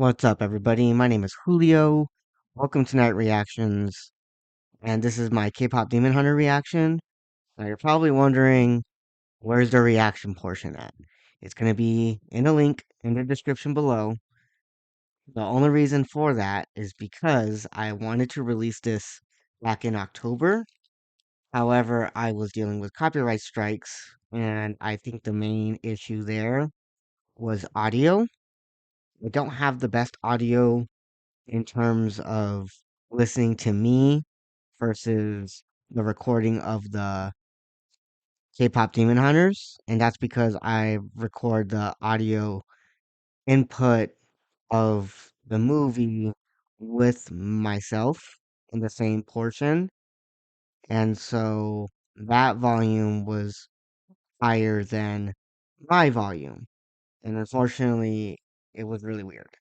What's up, everybody? My name is Julio. Welcome to Night Reactions, and this is my K-pop Demon Hunter reaction. Now, you're probably wondering, where's the reaction portion at? It's going to be in a link in the description below. The only reason for that is because I wanted to release this back in October. However, I was dealing with copyright strikes, and I think the main issue there was audio. I don't have the best audio in terms of listening to me versus the recording of the K-pop Demon Hunters, and that's because I record the audio input of the movie with myself in the same portion, and so that volume was higher than my volume, and unfortunately, it was really weird.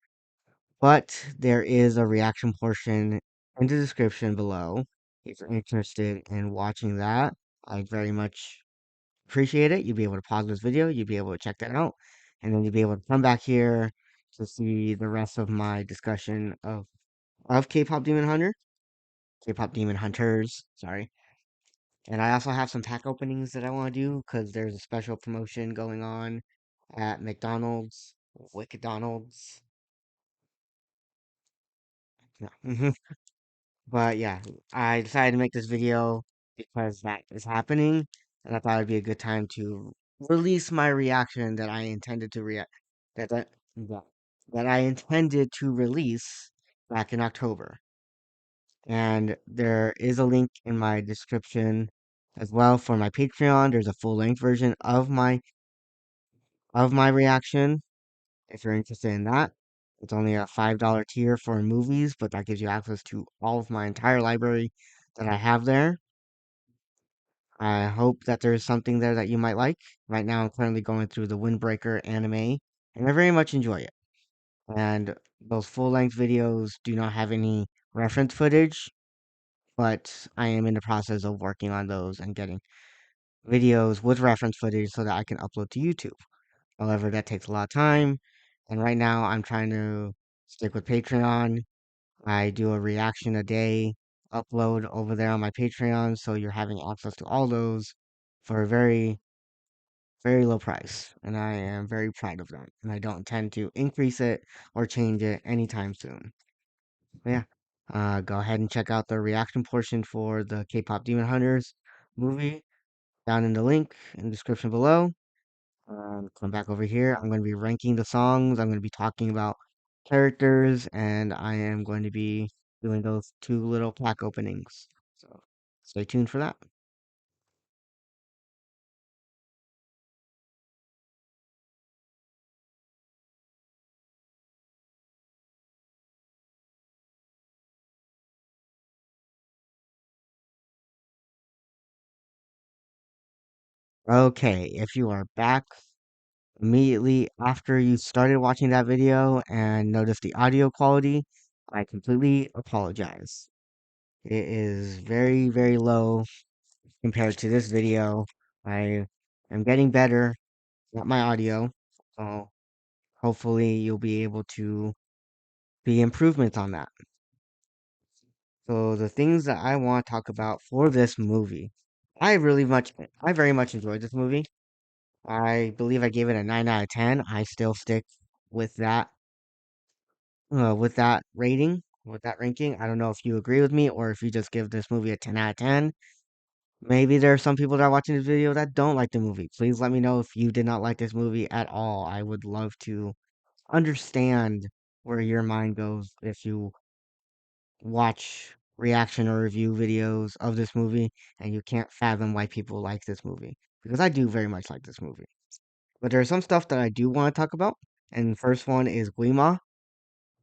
But there is a reaction portion in the description below. If you're interested in watching that, I'd very much appreciate it. You'd be able to pause this video, you'd be able to check that out, and then you'd be able to come back here to see the rest of my discussion of K-pop Demon Hunter, K-pop Demon Hunters, sorry. And I also have some pack openings that I want to do because there's a special promotion going on at McDonald's, Wickdonald's. Yeah. But yeah, I decided to make this video because that is happening, and I thought it'd be a good time to release my reaction that I intended to react that that I intended to release back in October. And there is a link in my description as well for my Patreon. There's a full length version of my reaction if you're interested in that. It's only a $5 tier for movies, but that gives you access to all of my entire library that I have there. I hope that there's something there that you might like. Right now, I'm currently going through the Windbreaker anime, and I very much enjoy it. And those full length videos do not have any reference footage, but I am in the process of working on those and getting videos with reference footage so that I can upload to YouTube. However, that takes a lot of time, and right now I'm trying to stick with Patreon. I do a reaction a day upload over there on my Patreon, so you're having access to all those for a very low price, and I am very proud of that. And I don't intend to increase it or change it anytime soon. But yeah, go ahead and check out the reaction portion for the K-pop Demon Hunters movie down in the link in the description below. Come back over here. I'm going to be ranking the songs. I'm going to be talking about characters, and I am going to be doing those two little pack openings. So stay tuned for that. Okay, if you are back immediately after you started watching that video and noticed the audio quality, I completely apologize. It is very low compared to this video. I am getting better at my audio, so hopefully you'll be able to see improvements on that. So the things that I want to talk about for this movie, I very much enjoyed this movie. I believe I gave it a 9 out of 10. I still stick with that rating, with that ranking. I don't know if you agree with me or if you just give this movie a 10 out of 10. Maybe there are some people that are watching this video that don't like the movie. Please let me know if you did not like this movie at all. I would love to understand where your mind goes if you watch reaction or review videos of this movie and you can't fathom why people like this movie. Because I do very much like this movie. But there's some stuff that I do want to talk about. And the first one is Guima.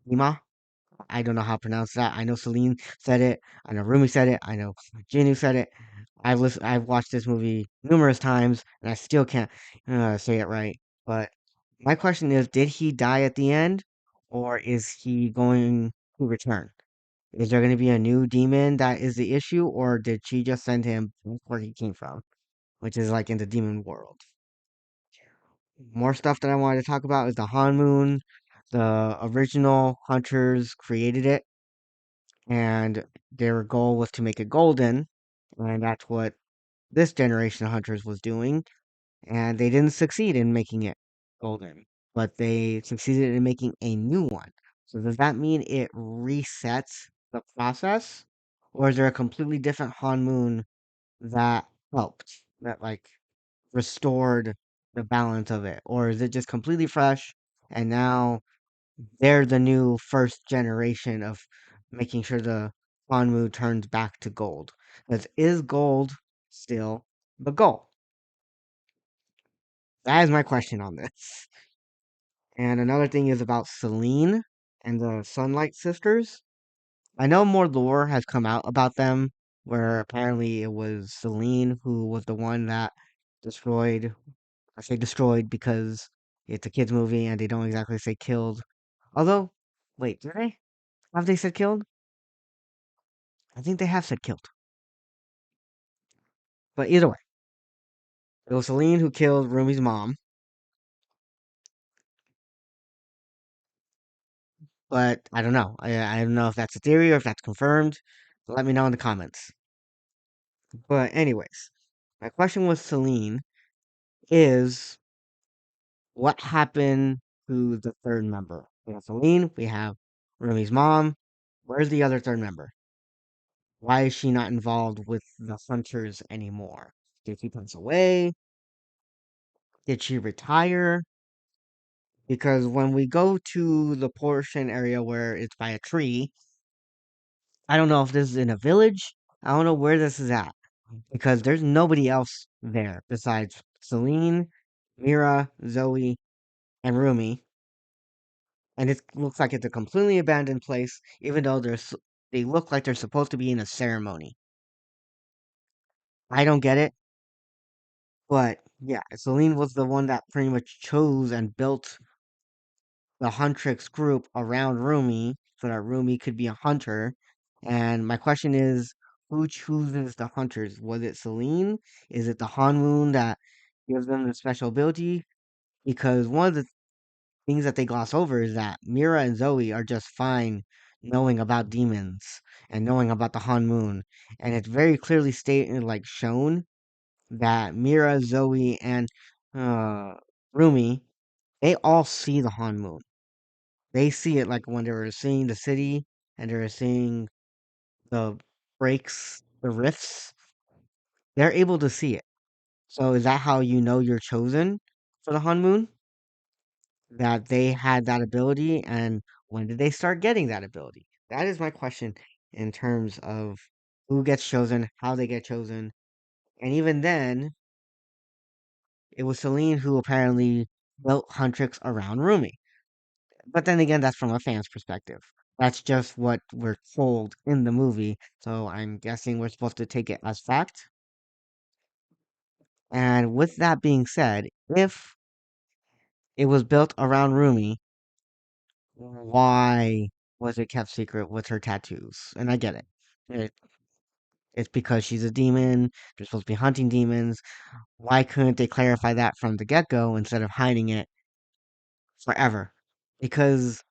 Guima. I don't know how to pronounce that. I know Celine said it. I know Rumi said it. I know Jinu said it. I've watched this movie numerous times, and I still can't say it right. But my question is, did he die at the end, or is he going to return? Is there going to be a new demon that is the issue, or did she just send him back where he came from, which is like in the demon world? More stuff that I wanted to talk about is the Han Moon. The original hunters created it, and their goal was to make it golden, and that's what this generation of hunters was doing. And they didn't succeed in making it golden, but they succeeded in making a new one. So does that mean it resets the process, or is there a completely different Han Moon that helped, that like restored the balance of it, or is it just completely fresh and now they're the new first generation of making sure the Han Moon turns back to gold? Because is gold still the goal? That is my question on this. And another thing is about Celine and the Sunlight Sisters. I know more lore has come out about them, where apparently it was Celine who was the one that destroyed. I say destroyed because it's a kids' movie and they don't exactly say killed. Although, wait, did they? Have they said killed? I think they have said killed. But either way, it was Celine who killed Rumi's mom. But I don't know. I don't know if that's a theory or if that's confirmed. Let me know in the comments. But anyways, my question with Celine is what happened to the third member? We have Celine, we have Rumi's mom. Where's the other third member? Why is she not involved with the hunters anymore? Did she pass away? Did she retire? Because when we go to the portion area where it's by a tree, I don't know if this is in a village. I don't know where this is at. Because there's nobody else there besides Celine, Mira, Zoe, and Rumi, and it looks like it's a completely abandoned place, even though they look like they're supposed to be in a ceremony. I don't get it, but yeah, Celine was the one that pretty much chose and built the Huntrix group around Rumi so that Rumi could be a hunter. And my question is, who chooses the hunters? Was it Celine? Is it the Hanmoon that gives them the special ability? Because one of the things that they gloss over is that Mira and Zoe are just fine knowing about demons and knowing about the Han Moon. And it's very clearly stated, like shown, that Mira, Zoe, and uh, Rumi, they all see the Han Moon. They see it like when they were seeing the city and they were seeing the breaks, the rifts. They're able to see it. So is that how you know you're chosen for the Han Moon? That they had that ability, and when did they start getting that ability? That is my question in terms of who gets chosen, how they get chosen. And even then, it was Celine who apparently built Huntrix around Rumi. But then again, that's from a fan's perspective. That's just what we're told in the movie, so I'm guessing we're supposed to take it as fact. And with that being said, if it was built around Rumi, why was it kept secret with her tattoos? And I get it. It it's because she's a demon. They're supposed to be hunting demons. Why couldn't they clarify that from the get go instead of hiding it forever? Because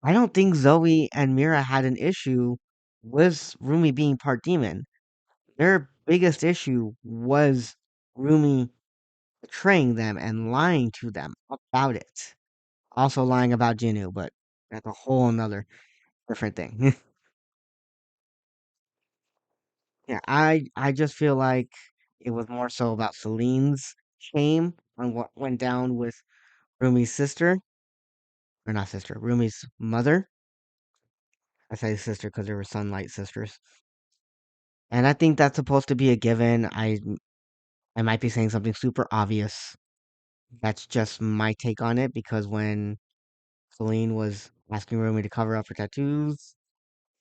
I don't think Zoe and Mira had an issue with Rumi being part demon. Their biggest issue was Rumi betraying them and lying to them about it. Also lying about Jinu, but that's a whole another different thing. Yeah, I just feel like it was more so about Celine's shame on what went down with Rumi's sister, or not sister, Rumi's mother. I say sister because they were Sunlight sisters, and I think that's supposed to be a given. I might be saying something super obvious. That's just my take on it because when Celine was asking Rumi to cover up her tattoos,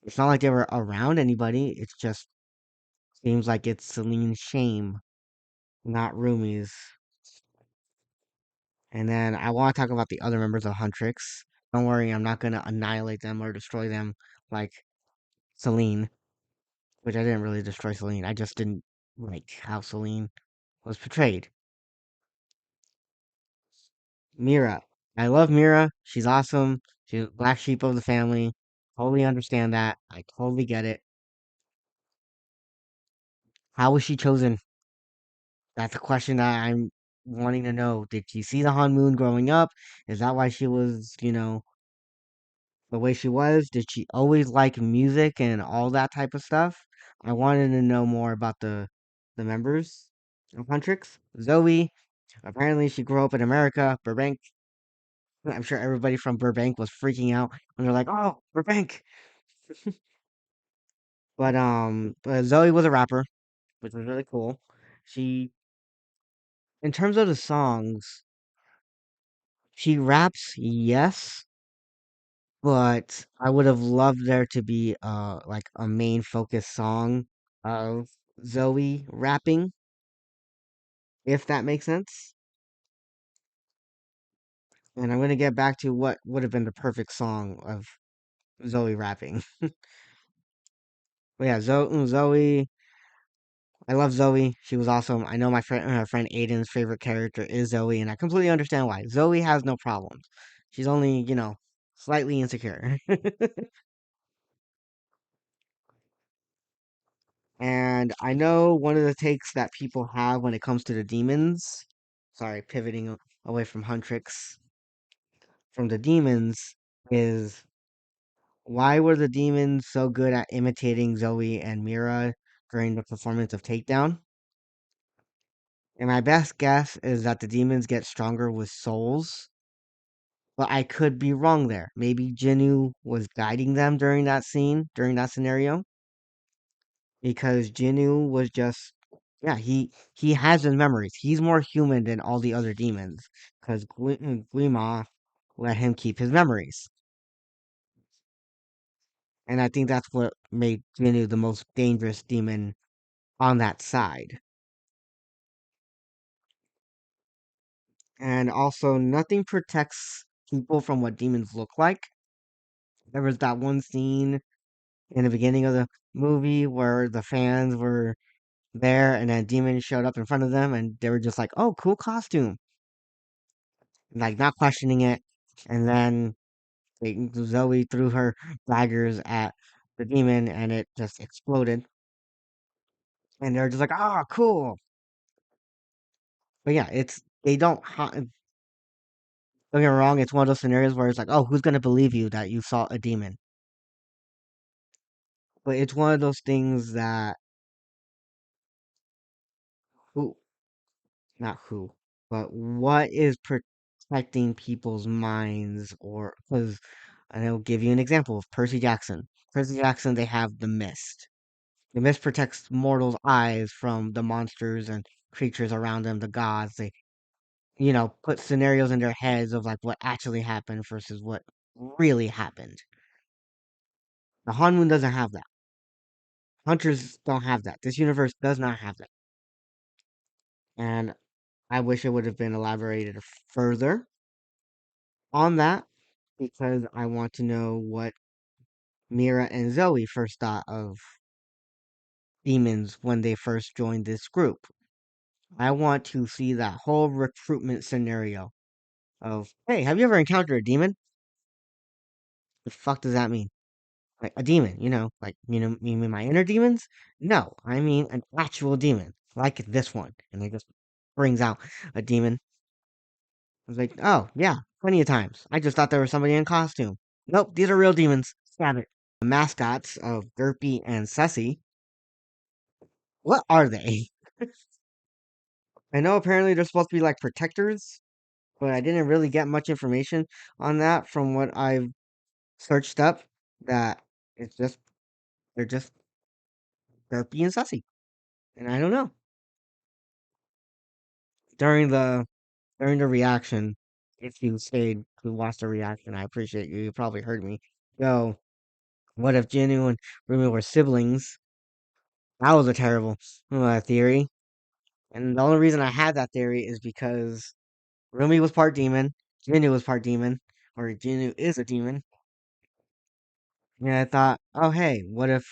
it's not like they were around anybody. It's just seems like it's Celine's shame, not Rumi's. And then I want to talk about the other members of Huntrix. Don't worry, I'm not going to annihilate them or destroy them like Celine, which I didn't really destroy Celine. I just didn't like how Celine was portrayed. Mira. I love Mira. She's awesome. She's black sheep of the family. Totally understand that. I totally get it. How was she chosen? That's a question that I'm wanting to know. Did she see the Han Moon growing up? Is that why she was, the way she was? Did she always like music and all that type of stuff? I wanted to know more about the members of Huntrix. Zoe, apparently she grew up in America, Burbank. I'm sure everybody from Burbank was freaking out when they're like, "Oh, Burbank." But Zoe was a rapper, which was really cool. She, in terms of the songs, she raps, yes, but I would have loved there to be like a main focus song of Zoe rapping, if that makes sense. And I'm gonna get back to what would have been the perfect song of Zoe rapping. But yeah, Zoe, I love Zoe. She was awesome. I know her friend Aiden's favorite character is Zoe, and I completely understand why. Zoe has no problems. She's only, slightly insecure. And I know one of the takes that people have when it comes to the demons, sorry, pivoting away from Huntrix, from the demons, is why were the demons so good at imitating Zoe and Mira during the performance of Takedown? And my best guess is that the demons get stronger with souls, but I could be wrong there. Maybe Jinnu was guiding them during that scene, during that scenario, because Jinnu was just, yeah, he has his memories. He's more human than all the other demons, because Guima let him keep his memories, and I think that's what made Jinnu the most dangerous demon on that side. And also, nothing protects people from what demons look like. There was that one scene in the beginning of the movie where the fans were there and then demon showed up in front of them and they were just like, "Oh, cool costume." Like not questioning it. And then Zoe threw her daggers at the demon and it just exploded. And they're just like, "Ah, cool." But yeah, they don't get me wrong, it's one of those scenarios where it's like, "Oh, who's going to believe you that you saw a demon?" But it's one of those things that who not who, but what is protecting people's minds, or because and I'll give you an example of Percy Jackson. Percy Jackson, they have the mist. The mist protects mortals' eyes from the monsters and creatures around them, the gods. They, put scenarios in their heads of like what actually happened versus what really happened. The Hanmoon doesn't have that. Hunters don't have that. This universe does not have that. And I wish it would have been elaborated further on that because I want to know what Mira and Zoe first thought of demons when they first joined this group. I want to see that whole recruitment scenario of, hey, have you ever encountered a demon? The fuck does that mean? Like a demon, like you mean my inner demons? No, I mean an actual demon, like this one. And it just brings out a demon. I was like, oh yeah, plenty of times. I just thought there was somebody in costume. Nope, these are real demons. Stab it. The mascots of Derpy and Sussy, what are they? I know apparently they're supposed to be like protectors, but I didn't really get much information on that from what I've searched up. That it's just they're just Derpy and Sussy, and I don't know. During the during the reaction, if you stayed to watch the reaction, I appreciate you. You probably heard me. Yo, what if Jinu and Rumi were siblings? That was a terrible theory. And the only reason I had that theory is because Rumi was part demon, Jinu was part demon, or Jinu is a demon. And I thought, oh hey, what if,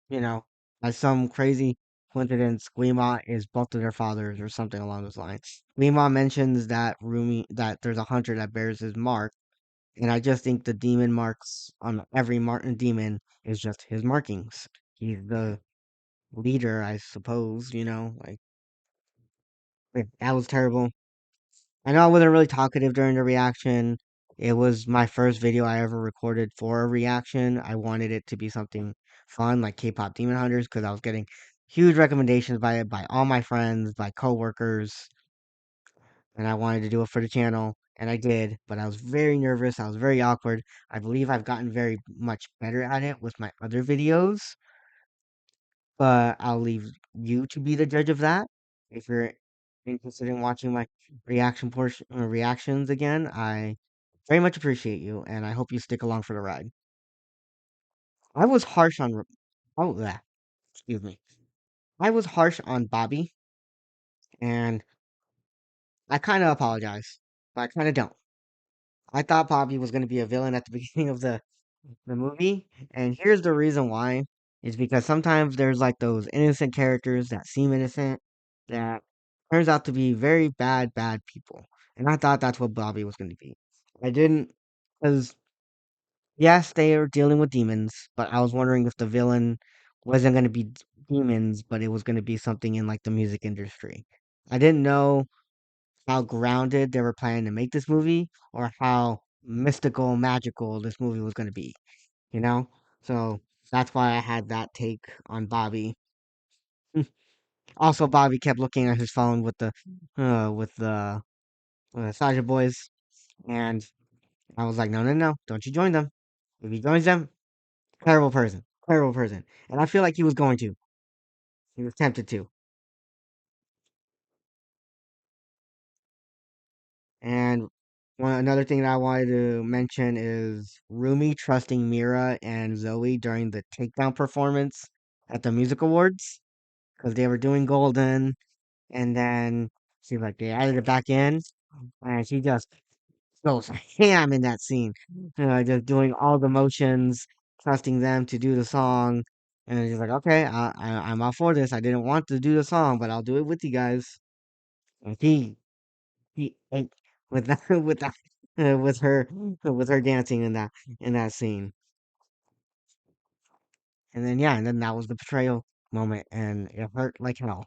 you know, as some crazy coincidence, Guima is both of their fathers or something along those lines. Guima mentions that there's a hunter that bears his mark, and I just think the demon marks on every Martin demon is just his markings. He's the leader, I suppose, like that was terrible. I know I wasn't really talkative during the reaction. It was my first video I ever recorded for a reaction. I wanted it to be something fun like K-pop Demon Hunters because I was getting huge recommendations by it by all my friends, by coworkers, and I wanted to do it for the channel, and I did, but I was very nervous. I was very awkward. I believe I've gotten very much better at it with my other videos, but I'll leave you to be the judge of that. If you're interested in watching my reactions again, I very much appreciate you, and I hope you stick along for the ride. I was harsh on yeah, excuse me. I was harsh on Bobby, and I kind of apologize, but I kind of don't. I thought Bobby was going to be a villain at the beginning of the movie, and here's the reason why: is because sometimes there's like those innocent characters that seem innocent that turns out to be very bad people, and I thought that's what Bobby was going to be. I didn't, because yes, they are dealing with demons, but I was wondering if the villain wasn't going to be demons, but it was going to be something in like the music industry. I didn't know how grounded they were planning to make this movie or how mystical, magical this movie was going to be, you know? So that's why I had that take on Bobby. Also, Bobby kept looking at his phone with the Saja boys, and I was like, no, no, no, don't you join them. If he joins them, terrible person. And I feel like he was going to. He was tempted to. And another thing that I wanted to mention is Rumi trusting Mira and Zoe during the takedown performance at the music awards because they were doing Golden, and then she like they added it back in, and she just goes ham in that scene, just doing all the motions, trusting them to do the song, and she's like, okay, I'm all for this. I didn't want to do the song, but I'll do it with you guys. And he ate with that with that with her dancing in that scene. And then yeah, and then that was the betrayal moment, and it hurt like hell.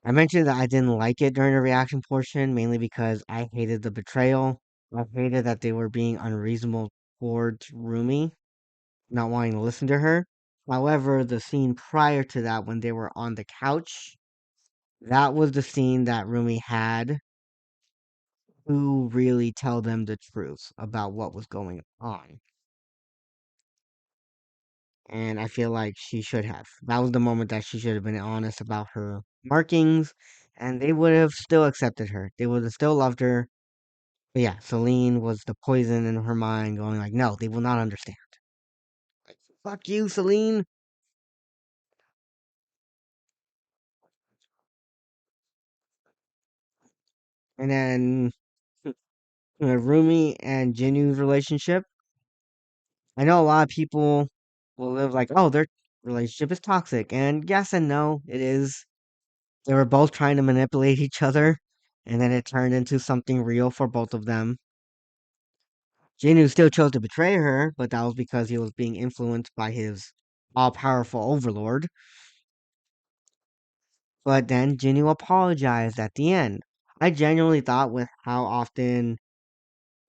I mentioned that I didn't like it during the reaction portion, mainly because I hated the betrayal. I hated that they were being unreasonable towards Rumi, not wanting to listen to her. However, the scene prior to that, when they were on the couch, that was the scene that Rumi had to really tell them the truth about what was going on. And I feel like she should have. That was the moment that she should have been honest about her markings, and they would have still accepted her. They would have still loved her. But yeah, Celine was the poison in her mind, going like, no, they will not understand. Like, fuck you, Celine. And then Rumi and Jinu's relationship. I know a lot of people will live like, oh, their relationship is toxic. And yes and no, it is. They were both trying to manipulate each other, and then it turned into something real for both of them. Jinu still chose to betray her, but that was because he was being influenced by his all powerful overlord. But then Jinu apologized at the end. I genuinely thought, with how often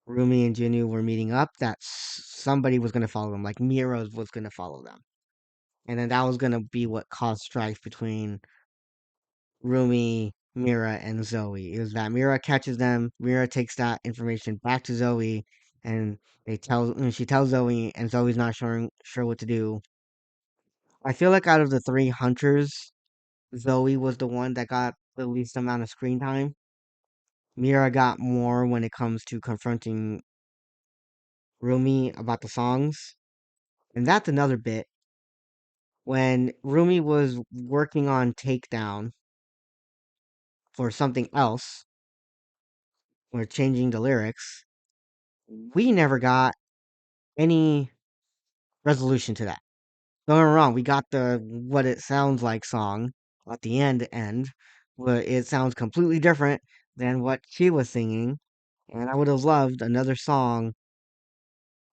Rumi and Jinu were meeting up, that somebody was going to follow them, like Mira was going to follow them. And then that was going to be what caused strife between Rumi, Mira, and Zoe. Is that Mira catches them, Mira takes that information back to Zoe, and and she tells Zoe, and Zoe's not sure what to do. I feel like out of the three hunters, Zoe was the one that got the least amount of screen time. Mira got more when it comes to confronting Rumi about the songs. And that's another bit. When Rumi was working on Takedown for something else, or changing the lyrics, we never got any resolution to that. Don't get me wrong, we got the "What It Sounds Like" song at the end, where it sounds completely different than what she was singing, and I would have loved another song,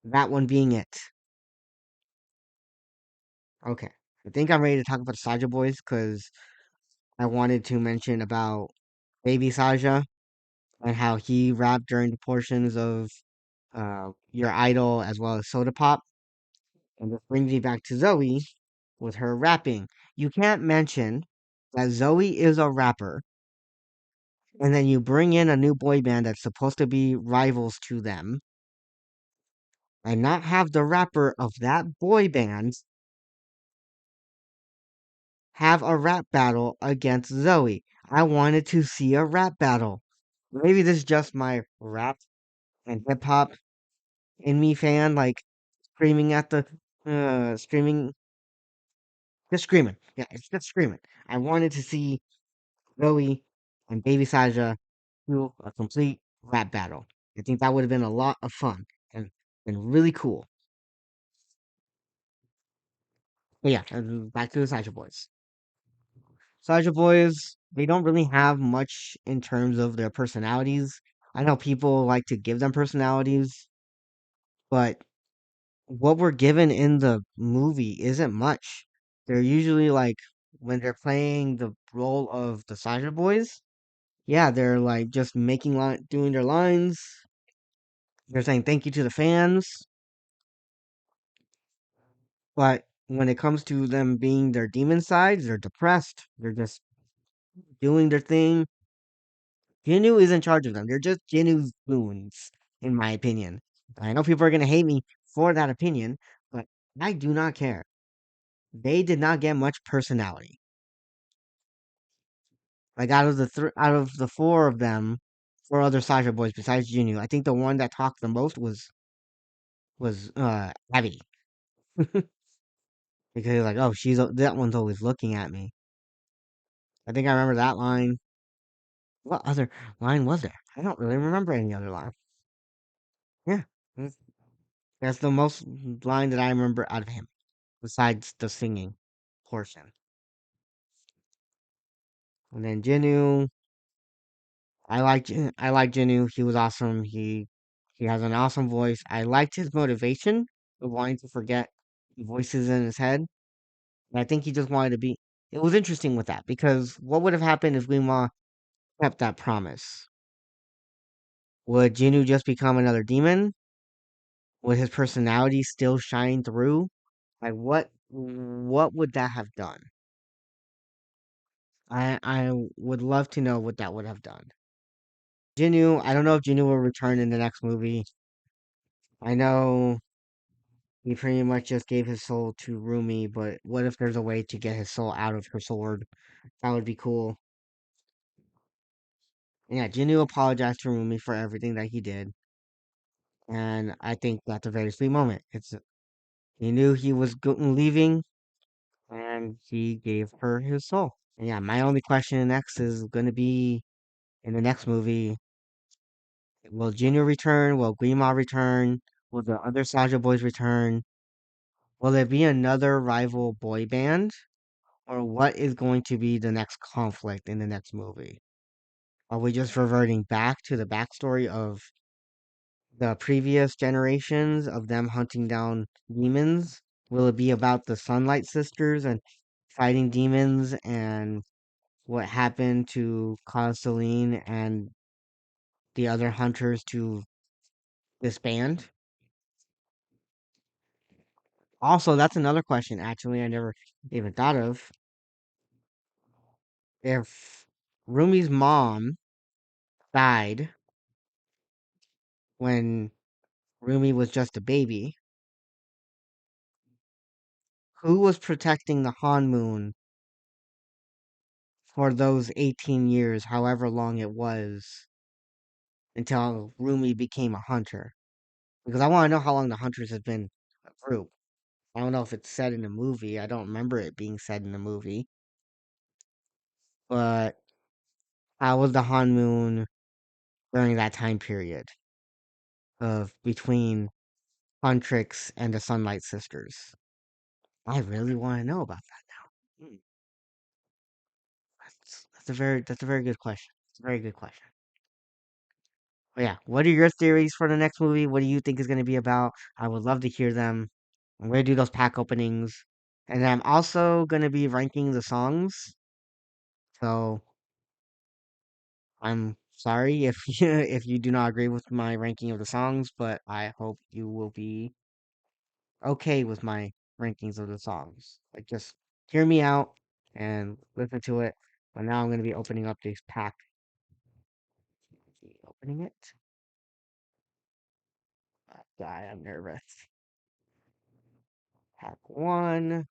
that one being it. Okay, I think I'm ready to talk about the Saja Boys because I wanted to mention about Baby Saja and how he rapped during the portions of Your Idol as well as Soda Pop. And this brings me back to Zoe with her rapping. You can't mention that Zoe is a rapper and then you bring in a new boy band that's supposed to be rivals to them and not have the rapper of that boy band have a rap battle against Zoe. I wanted to see a rap battle. Maybe this is just my rap and hip hop in me fan, like screaming at the screaming, just screaming. Yeah, it's just screaming. I wanted to see Zoe and Baby Saja do a complete rap battle. I think that would have been a lot of fun and really cool. But yeah, back to the Saja Boys. Saja Boys, they don't really have much in terms of their personalities. I know people like to give them personalities, but what we're given in the movie isn't much. They're usually like when they're playing the role of the Saja Boys, yeah, they're like just doing their lines. They're saying thank you to the fans, but when it comes to them being their demon sides, they're depressed. They're just doing their thing. Jinu is in charge of them. They're just Jinu's goons, in my opinion. I know people are gonna hate me for that opinion, but I do not care. They did not get much personality. Like out of the four of them, four other Sasha boys besides Jinu, I think the one that talked the most was Abby. Because like, oh, that one's always looking at me. I think I remember that line. What other line was there? I don't really remember any other line. Yeah, that's that's the most line that I remember out of him, besides the singing portion. And then Jinu, I like Jinu. He was awesome. He has an awesome voice. I liked his motivation of wanting to forget the voices in his head. And I think he just wanted to be. It was interesting with that because what would have happened if Lima kept that promise? Would Jinu just become another demon? Would his personality still shine through? Like what would that have done? I would love to know what that would have done. Jinu, I don't know if Jinu will return in the next movie. I know he pretty much just gave his soul to Rumi, but what if there's a way to get his soul out of her sword? That would be cool. And yeah, Jinu apologized to Rumi for everything that he did, and I think that's a very sweet moment. He knew he was leaving, and he gave her his soul. And yeah, my only question next is going to be in the next movie: will Jinu return? Will Grima return? Will the other Saja boys return? Will there be another rival boy band? Or what is going to be the next conflict in the next movie? Are we just reverting back to the backstory of the previous generations of them hunting down demons? Will it be about the Sunlight Sisters and fighting demons and what happened to cause Celine and the other hunters to disband? Also, that's another question actually I never even thought of. If Rumi's mom died when Rumi was just a baby, who was protecting the Han Moon for those 18 years, however long it was, until Rumi became a hunter? Because I want to know how long the hunters have been a group. I don't know if it's said in the movie. I don't remember it being said in the movie. But how was the Han Moon during that time period of between Huntrix and the Sunlight Sisters? I really want to know about that. Hmm, that's a very good question. It's a very good question. But yeah, what are your theories for the next movie? What do you think is going to be about? I would love to hear them. I'm going to do those pack openings, and then I'm also going to be ranking the songs. So I'm sorry if if you do not agree with my ranking of the songs, but I hope you will be okay with my rankings of the songs. Like just hear me out and listen to it. But now I'm gonna be opening up this pack. Opening it. God, I'm nervous. Pack one.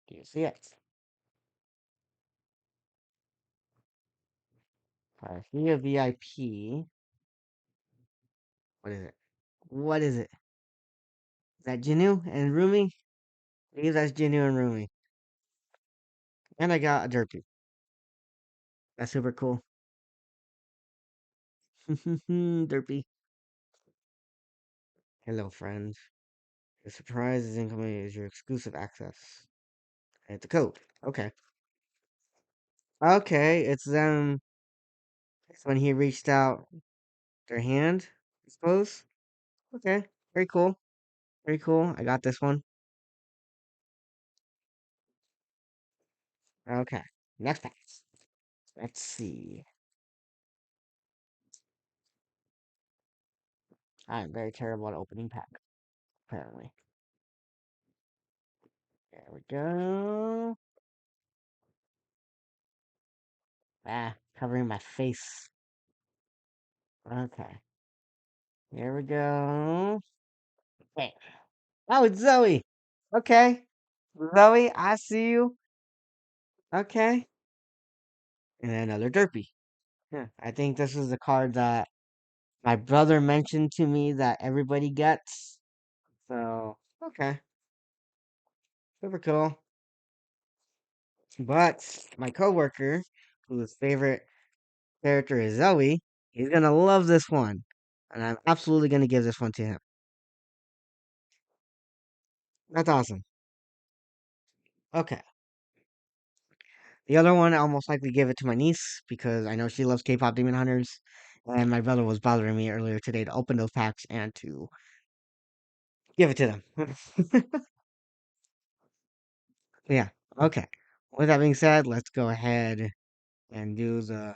Do you see it? Here VIP. What is it? What is it? Is that Jinu and Rumi? I believe that's Jinu and Rumi. And I got a Derpy. That's super cool. Derpy. Hello, friend. The surprise is incoming is your exclusive access. And the code. Okay. Okay, it's them. It's when he reached out their hand, I suppose. Okay, very cool. Very cool. I got this one. Okay, next pack. Let's see. I'm very terrible at opening packs, apparently. There we go. Ah, covering my face. Okay, here we go. Wait. Oh, it's Zoe. Okay, Zoe, I see you. Okay, and another Derpy. Yeah, I think this is the card that my brother mentioned to me that everybody gets. So, okay, super cool. But my coworker, whose favorite character is Zoe, he's gonna love this one. And I'm absolutely gonna give this one to him. That's awesome. Okay. The other one, I'll most likely give it to my niece because I know she loves K-pop Demon Hunters. And my brother was bothering me earlier today to open those packs and to give it to them. Yeah. Okay. With that being said, let's go ahead and do the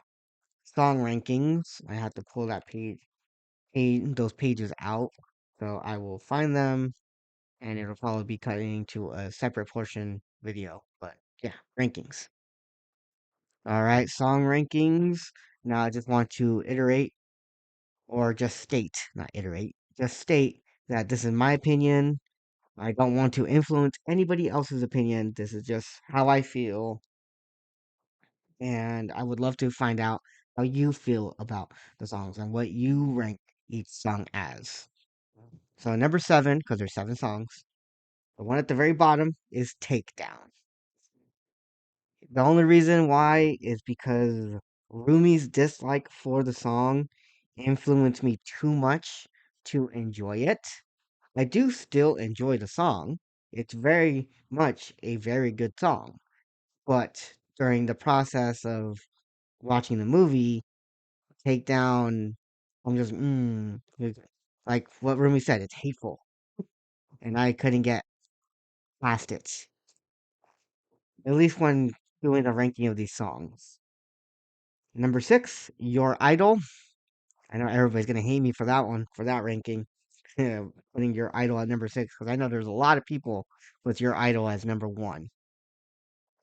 song rankings. I have to pull that those pages out. So I will find them and it'll probably be cutting to a separate portion video. But yeah, rankings. All right, song rankings. Now I just want to iterate or just state, not iterate, just state that this is my opinion. I don't want to influence anybody else's opinion. This is just how I feel. And I would love to find out how you feel about the songs and what you rank each song as. So number seven, because there's seven songs. The one at the very bottom is Takedown. The only reason why is because Rumi's dislike for the song influenced me too much to enjoy it. I do still enjoy the song. It's very much a very good song. But during the process of watching the movie, Takedown, I'm just, like what Rumi said, it's hateful. And I couldn't get past it. At least when doing the ranking of these songs. Number six, Your Idol. I know everybody's gonna hate me for that one, for that ranking. Putting Your Idol at number six, because I know there's a lot of people with Your Idol as number one.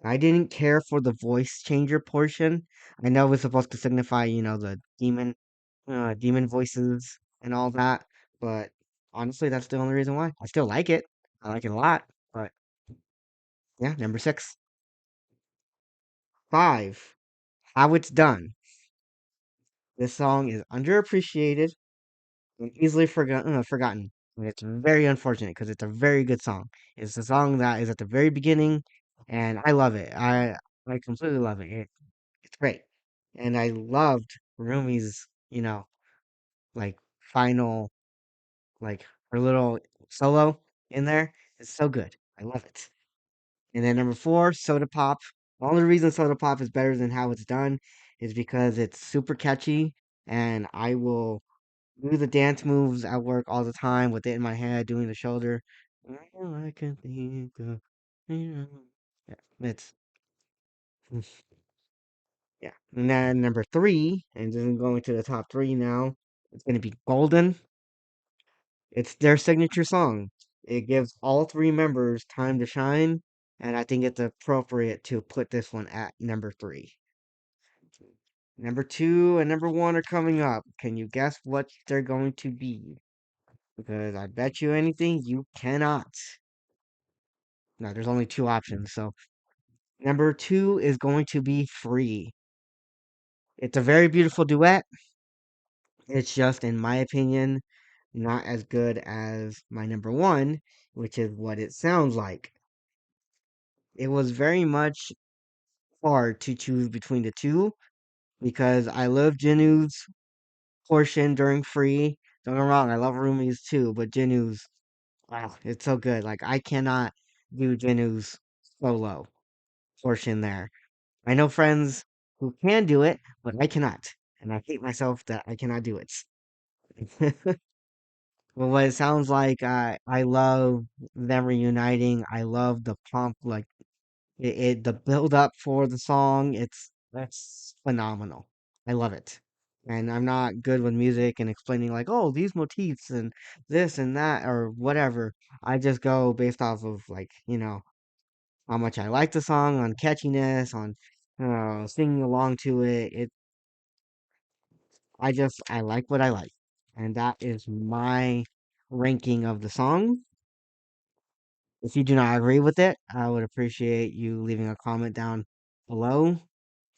I didn't care for the voice changer portion. I know it was supposed to signify, the demon voices and all that, but honestly, that's the only reason why. I still like it. I like it a lot, but yeah, number six. Five, How It's Done. This song is underappreciated and easily forgotten. And it's very unfortunate because it's a very good song. It's a song that is at the very beginning, and I love it. I completely love it. It's great, and I loved Rumi's, like final. Like her little solo in there is so good. I love it. And then number four, Soda Pop. The only reason Soda Pop is better than how it's done is because it's super catchy, and I will do the dance moves at work all the time with it in my head, doing the shoulder. All I can think of, yeah, it's yeah. And then number three, and then going to the top three now, it's gonna be Golden. It's their signature song. It gives all three members time to shine, and I think it's appropriate to put this one at number three. Number two and number one are coming up. Can you guess what they're going to be? Because I bet you anything you cannot. No, there's only two options. So number two is going to be Free. It's a very beautiful duet. It's just, in my opinion, not as good as my number one, which is What It Sounds Like. It was very much hard to choose between the two because I love Jinu's portion during Free. Don't get me wrong, I love Rumi's too, but Jinu's, wow, it's so good. Like, I cannot do Jinu's solo portion there. I know friends who can do it, but I cannot. And I hate myself that I cannot do it. Well, what it sounds like, I love them reuniting. I love the pump, like the build up for the song. That's phenomenal. I love it. And I'm not good with music and explaining like, oh, these motifs and this and that or whatever. I just go based off of like, how much I like the song, on catchiness, on singing along to it. I like what I like. And that is my ranking of the song. If you do not agree with it, I would appreciate you leaving a comment down below.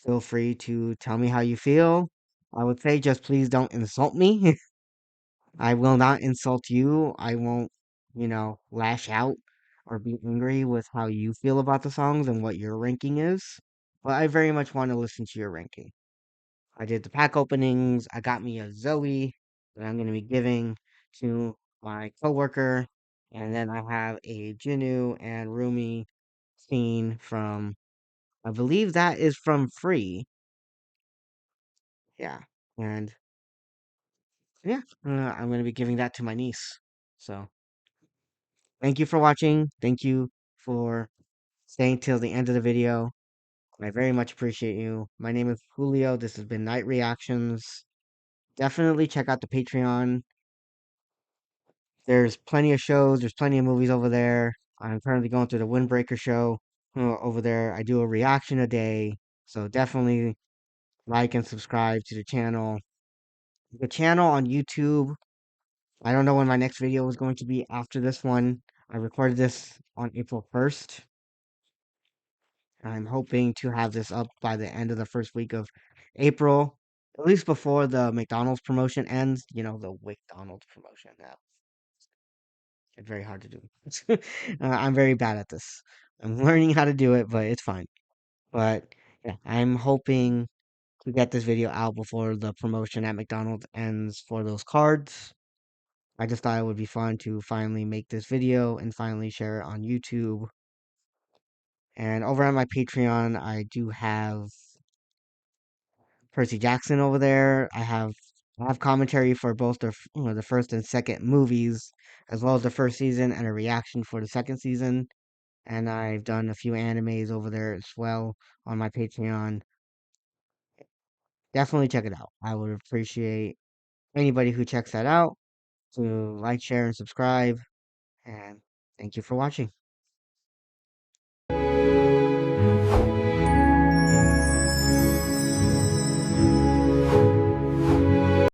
Feel free to tell me how you feel. I would say just please don't insult me. I will not insult you. I won't, lash out or be angry with how you feel about the songs and what your ranking is. But I very much want to listen to your ranking. I did the pack openings. I got me a Zoe that I'm going to be giving to my coworker. And then I have a Jinu and Rumi scene from, I believe that is from Free. Yeah. And yeah, I'm going to be giving that to my niece. So thank you for watching. Thank you for staying till the end of the video. I very much appreciate you. My name is Julio. This has been Night Reactions. Definitely check out the Patreon. There's plenty of shows. There's plenty of movies over there. I'm currently going through the Windbreaker show over there. I do a reaction a day. So definitely like and subscribe to the channel. The channel on YouTube, I don't know when my next video is going to be after this one. I recorded this on April 1st. I'm hoping to have this up by the end of the first week of April, at least before the McDonald's promotion ends. You know, the McDonald's promotion. It's very hard to do. I'm very bad at this. I'm learning how to do it, but it's fine. But yeah, I'm hoping to get this video out before the promotion at McDonald's ends for those cards. I just thought it would be fun to finally make this video and finally share it on YouTube. And over on my Patreon, I do have Percy Jackson over there. I have commentary for both the first and second movies, as well as the first season, and a reaction for the second season. And I've done a few animes over there as well on my Patreon. Definitely check it out. I would appreciate anybody who checks that out to like, share, and subscribe. And thank you for watching.